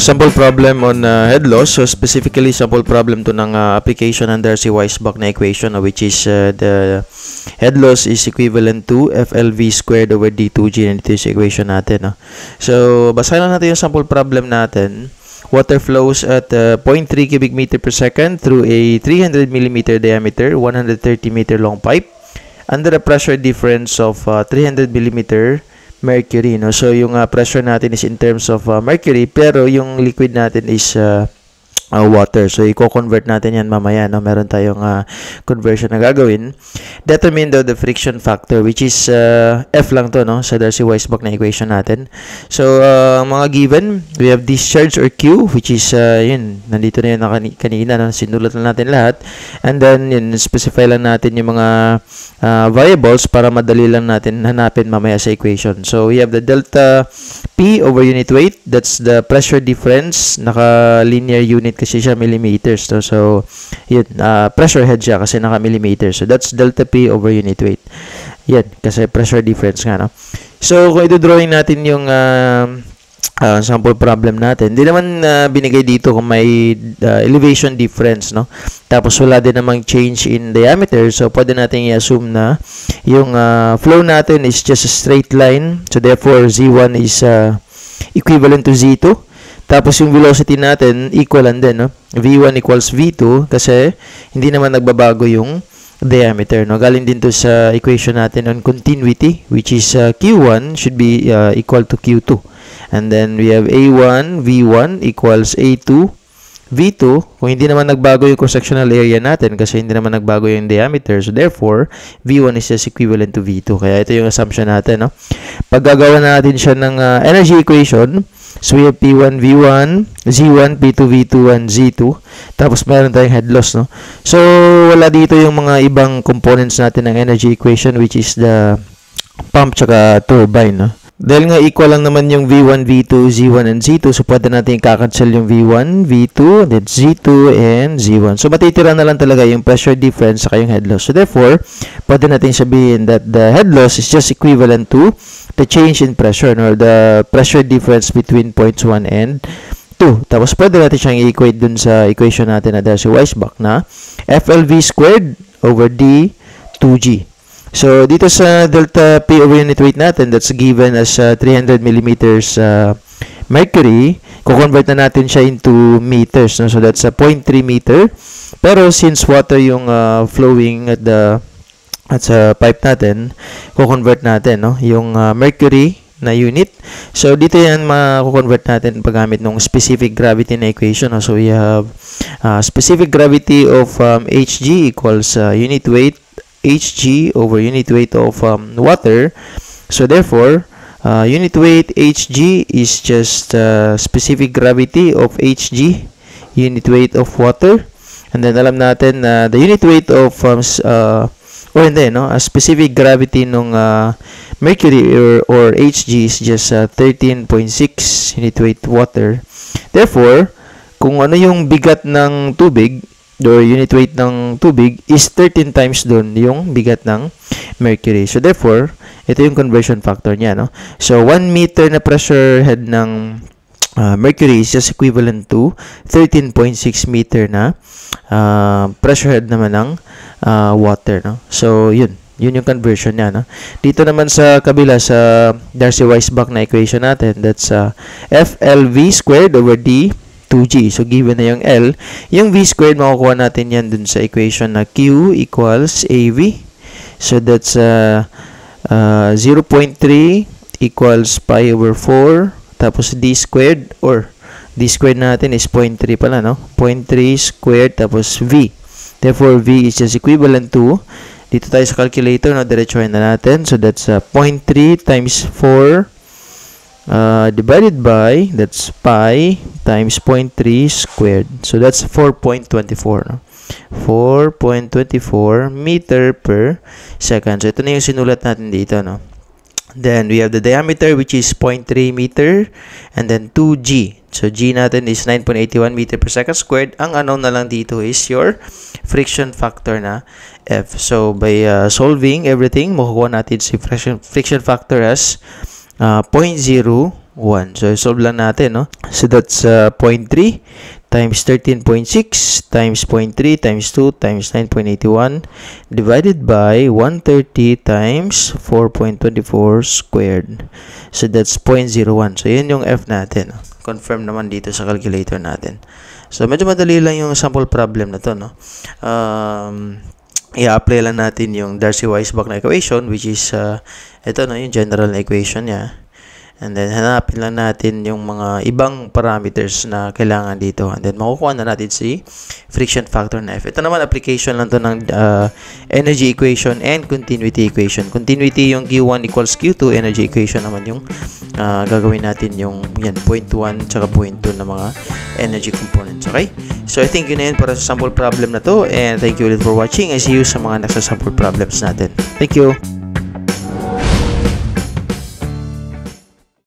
Sample problem on head loss. So specifically sample problem to ng application ng Darcy-Weisbach na equation, which is the head loss is equivalent to FLV squared over D2G, and ito yung equation natin. So basahin lang natin yung sample problem natin. Water flows at 0.3 cubic meter per second through a 300 millimeter diameter, 130 meter long pipe under a pressure difference of 300 millimeter mercury, no? So yung pressure natin is in terms of mercury, pero yung liquid natin is water. So i-convert natin yan mamaya, no? Meron tayong conversion na gagawin. Determine the friction factor, which is F lang to, no? Sa Darcy-Weisbach na equation natin. So mga given, we have discharge or Q, which is yun, nandito na yun kanina, no? Sinulat na natin lahat. And then yun, specify lang natin yung mga variables para madali lang natin hanapin mamaya sa equation. So we have the delta P over unit weight. That's the pressure difference. Naka-linear unit kasi siya, millimeters. So yun, pressure head siya kasi naka-millimeters. So that's delta P over unit weight. Yan, kasi pressure difference nga, no? So kung ito-drawing natin yung sample problem natin, hindi naman binigay dito kung may elevation difference, no? Tapos wala din namang change in diameter, so pwede natin i-assume na yung flow natin is just a straight line. So therefore Z1 is equivalent to Z2. Tapos yung velocity natin equal din, no? V1 equals V2 kasi hindi naman nagbabago yung diameter, no? Galing din to sa equation natin on continuity, which is Q1 should be equal to Q2. And then we have A1, V1 equals A2, V2. Kung hindi naman nagbago yung cross-sectional area natin kasi hindi naman nagbago yung diameter. So therefore, V1 is just equivalent to V2. Kaya ito yung assumption natin, no? Pag gagawa natin siya ng energy equation, so we have P1, V1, Z1, P2, V2, and Z2. Tapos meron tayong head loss, no? So wala dito yung mga ibang components natin ng energy equation, which is the pump tsaka turbine, no? Dahil nga equal lang naman yung V1, V2, Z1, and Z2, so pwede natin i-cancel yung V1, V2, then Z2, and Z1. So matitira na lang talaga yung pressure difference saka yung head loss. So therefore, pwede natin sabihin that the head loss is just equivalent to the change in pressure, or the pressure difference between points 1 and 2. Tapos pwede natin siyang i-equate dun sa equation natin na Darcy-Weisbach na FLV squared over D2G. So, dito sa delta P over unit weight natin, that's given as 300 millimeters mercury. Kukonvert na natin siya into meters, no? So, that's 0.3 meter. Pero, since water yung flowing at sa pipe natin, kukonvert natin, no? Yung mercury na unit. So, dito yan makukonvert natin paggamit ng specific gravity na equation, no? So, we have specific gravity of Hg equals unit weight Hg over unit weight of water. So therefore, unit weight Hg is just specific gravity of Hg, unit weight of water. And then alam natin na the unit weight of a specific gravity ng mercury or Hg is just 13.6 unit weight water. Therefore, kung ano yung bigat ng tubig, or unit weight ng tubig is 13 times doon yung bigat ng mercury. So therefore, ito yung conversion factor niya, no? So 1 meter na pressure head ng mercury is just equivalent to 13.6 meter na pressure head naman ng water, no? So yun yung conversion niya, no? Dito naman sa kabila sa Darcy-Weisbach na equation natin, that's FLV squared over D2G. So, given na yung L. Yung V squared, makukuha natin yan dun sa equation na Q equals AV. So, that's 0.3 equals pi over 4. Tapos, D squared, or D squared natin is 0.3 pala, no? 0.3 squared, tapos V. Therefore, V is just equivalent to, dito tayo sa calculator, no? Diretsuhin na natin. So, that's 0.3 times 4 divided by, that's pi times 0.3 squared. So that's 4.24, no? 4.24 meter per second. So ito na yung sinulat natin dito, no? Then we have the diameter, which is 0.3 meter, and then 2G. So G natin is 9.81 meter per second squared. Ang unknown na lang dito is your friction factor na F. So by solving everything, makukuha natin si friction factor as 0.0 1. So, solve lang natin, no? So, that's 0.3 times 13.6 times 0.3 times 2 times 9.81 divided by 130 times 4.24 squared. So, that's 0.01. So, yun yung F natin. Confirm naman dito sa calculator natin. So, medyo madali lang yung sample problem na to, no? I-apply lang natin yung Darcy-Weisbach na equation, which is, ito, no, yung general na equation niya. And then, hanapin lang natin yung mga ibang parameters na kailangan dito. And then, makukuha na natin si friction factor na F. Ito naman, application lang to ng energy equation and continuity equation. Continuity yung Q1 equals Q2. Energy equation naman yung gagawin natin yung yan, 0.1 tsaka 0.2 na mga energy components. Okay? So, I think yun na yun para sa sample problem na to. And thank you ulit for watching. I see you sa mga next sample problems natin. Thank you!